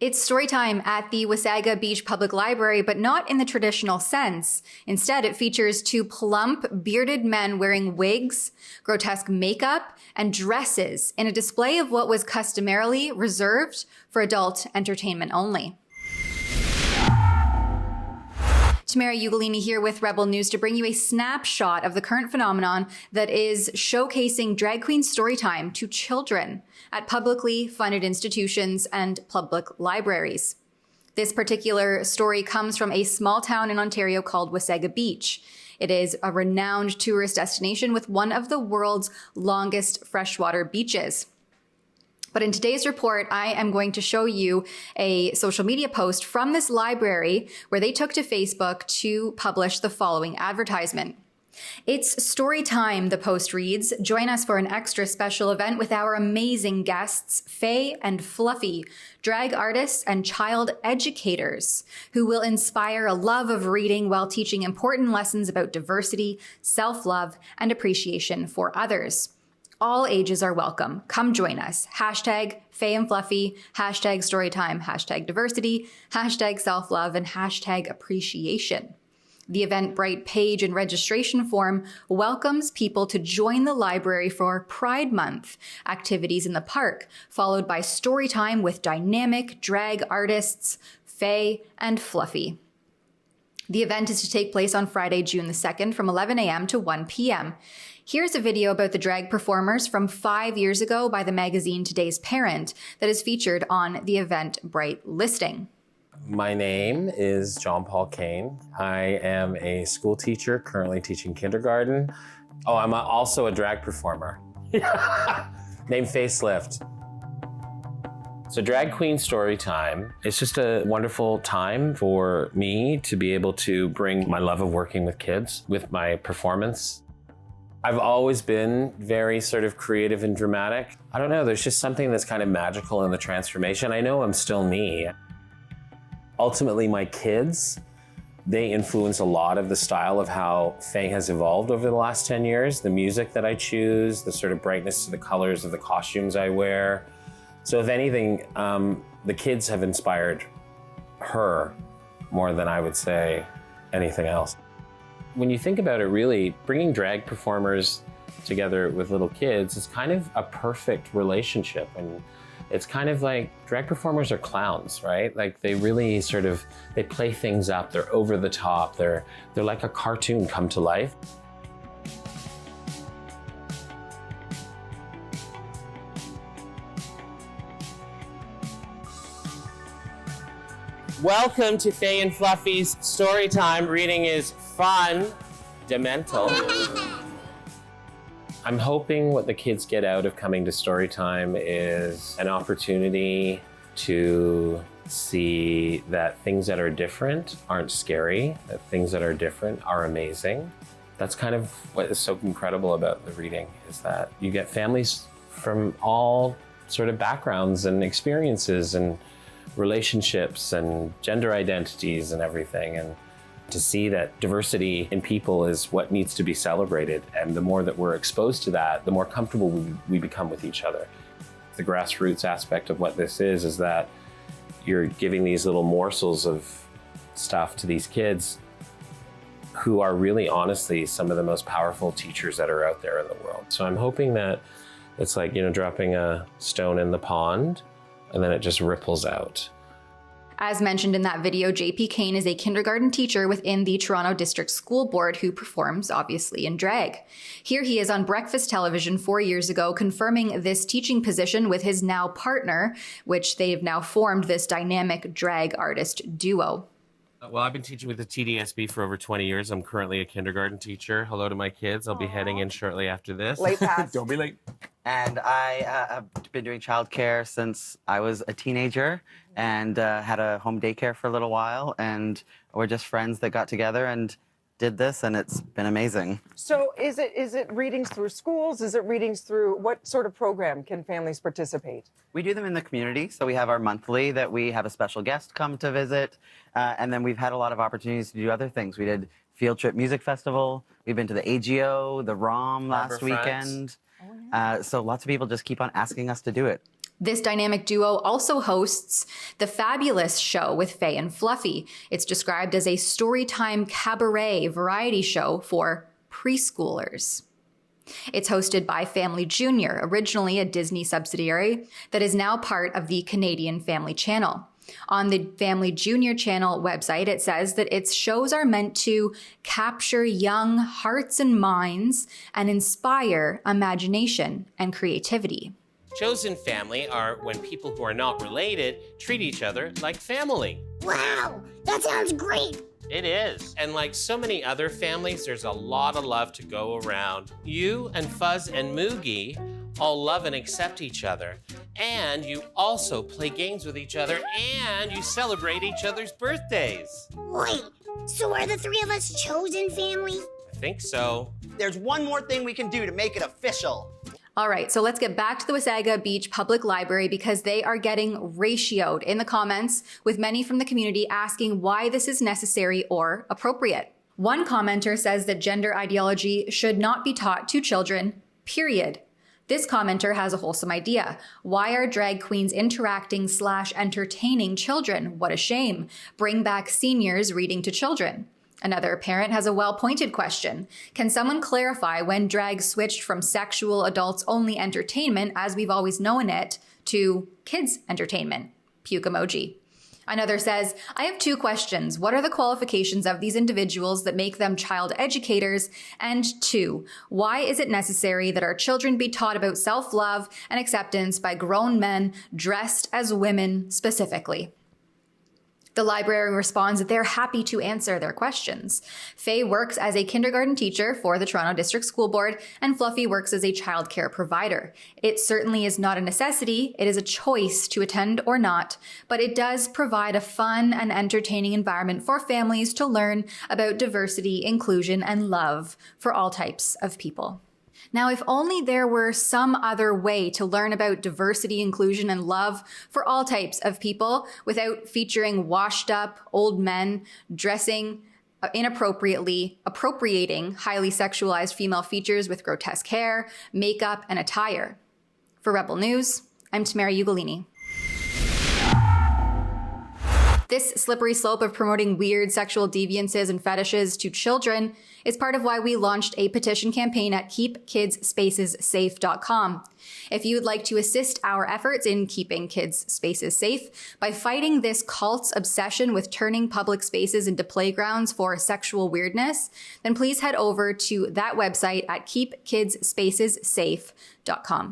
It's story time at the Wasaga Beach Public Library, but not in the traditional sense. Instead, it features two plump, bearded men wearing wigs, grotesque makeup, and dresses in a display of what was customarily reserved for adult entertainment only. Tamara Ugolini here with Rebel News to bring you a snapshot of the current phenomenon that is showcasing drag queen storytime to children at publicly funded institutions and public libraries. This particular story comes from a small town in Ontario called Wasaga Beach. It is a renowned tourist destination with one of the world's longest freshwater beaches. But in today's report, I am going to show you a social media post from this library where they took to Facebook to publish the following advertisement. It's story time, the post reads. Join us for an extra special event with our amazing guests, Faye and Fluffy, drag artists and child educators who will inspire a love of reading while teaching important lessons about diversity, self-love, and appreciation for others. All ages are welcome. Come join us. Hashtag Faye and Fluffy, hashtag storytime, hashtag diversity, hashtag self-love, and hashtag appreciation. The Eventbrite page and registration form welcomes people to join the library for Pride Month activities in the park, followed by story time with dynamic drag artists Faye and Fluffy. The event is to take place on Friday, June the 2nd from 11 a.m. to 1 p.m. Here's a video about the drag performers from 5 years ago by the magazine Today's Parent that is featured on the Eventbrite listing. My name is John Paul Kane. I am a school teacher currently teaching kindergarten. Oh, I'm also a drag performer named Facelift. So Drag Queen Story Time, it's just a wonderful time for me to be able to bring my love of working with kids with my performance. I've always been very sort of creative and dramatic. I don't know, there's just something that's kind of magical in the transformation. I know I'm still me. Ultimately, my kids, they influence a lot of the style of how Faye has evolved over the last 10 years. The music that I choose, the sort of brightness to the colors of the costumes I wear. So if anything, the kids have inspired her more than I would say anything else. When you think about it, really, bringing drag performers together with little kids is kind of a perfect relationship. And it's kind of like drag performers are clowns, right? Like they really sort of, they play things up, they're over the top, they're like a cartoon come to life. Welcome to Faye and Fluffy's story time. Reading is fundamental. I'm hoping what the kids get out of coming to story time is an opportunity to see that things that are different aren't scary, that things that are different are amazing. That's kind of what is so incredible about the reading, is that you get families from all sort of backgrounds and experiences and relationships and gender identities and everything, and to see that diversity in people is what needs to be celebrated. And the more that we're exposed to that, the more comfortable we become with each other. The grassroots aspect of what this is that you're giving these little morsels of stuff to these kids who are really honestly some of the most powerful teachers that are out there in the world. So I'm hoping that it's like, dropping a stone in the pond and then it just ripples out. As mentioned in that video, JP Kane is a kindergarten teacher within the Toronto District School Board who performs, obviously, in drag. Here he is on Breakfast Television 4 years ago, confirming this teaching position with his now partner, which they've now formed this dynamic drag artist duo. Well, I've been teaching with the TDSB for over 20 years. I'm currently a kindergarten teacher. Hello to my kids. I'll be heading in shortly after this. Late pass. Don't be late. And I have been doing childcare since I was a teenager and had a home daycare for a little while. And we're just friends that got together and did this, and it's been amazing. So is it readings through schools? Is it readings through what sort of program can families participate? We do them in the community. So we have our monthly that we have a special guest come to visit. And then we've had a lot of opportunities to do other things. We did Field Trip Music Festival. We've been to the AGO, the ROM last weekend. So lots of people just keep on asking us to do it. This dynamic duo also hosts The Fabulous Show with Faye and Fluffy. It's described as a storytime cabaret variety show for preschoolers. It's hosted by Family Junior, originally a Disney subsidiary that is now part of the Canadian Family Channel. On the Family Junior channel website, it says that its shows are meant to capture young hearts and minds and inspire imagination and creativity. Chosen family are when people who are not related treat each other like family. Wow, that sounds great. It is. And like so many other families, there's a lot of love to go around. You and Fuzz and Moogie all love and accept each other. And you also play games with each other and you celebrate each other's birthdays. Wait, so are the three of us chosen family? I think so. There's one more thing we can do to make it official. All right, so let's get back to the Wasaga Beach Public Library because they are getting ratioed in the comments, with many from the community asking why this is necessary or appropriate. One commenter says that gender ideology should not be taught to children, period. This commenter has a wholesome idea. Why are drag queens interacting/entertaining children? What a shame. Bring back seniors reading to children. Another parent has a well-pointed question. Can someone clarify when drag switched from sexual adults-only entertainment, as we've always known it, to kids' entertainment? Puke emoji. Another says, I have two questions. What are the qualifications of these individuals that make them child educators? And two, why is it necessary that our children be taught about self-love and acceptance by grown men dressed as women specifically? The library responds that they're happy to answer their questions. Faye works as a kindergarten teacher for the Toronto District School Board, and Fluffy works as a childcare provider. It certainly is not a necessity, it is a choice to attend or not, but it does provide a fun and entertaining environment for families to learn about diversity, inclusion, and love for all types of people. Now, if only there were some other way to learn about diversity, inclusion, and love for all types of people without featuring washed up old men dressing inappropriately, appropriating highly sexualized female features with grotesque hair, makeup, and attire. For Rebel News, I'm Tamara Ugolini. This slippery slope of promoting weird sexual deviances and fetishes to children is part of why we launched a petition campaign at keepkidsspacessafe.com. If you would like to assist our efforts in keeping kids' spaces safe by fighting this cult's obsession with turning public spaces into playgrounds for sexual weirdness, then please head over to that website at keepkidsspacessafe.com.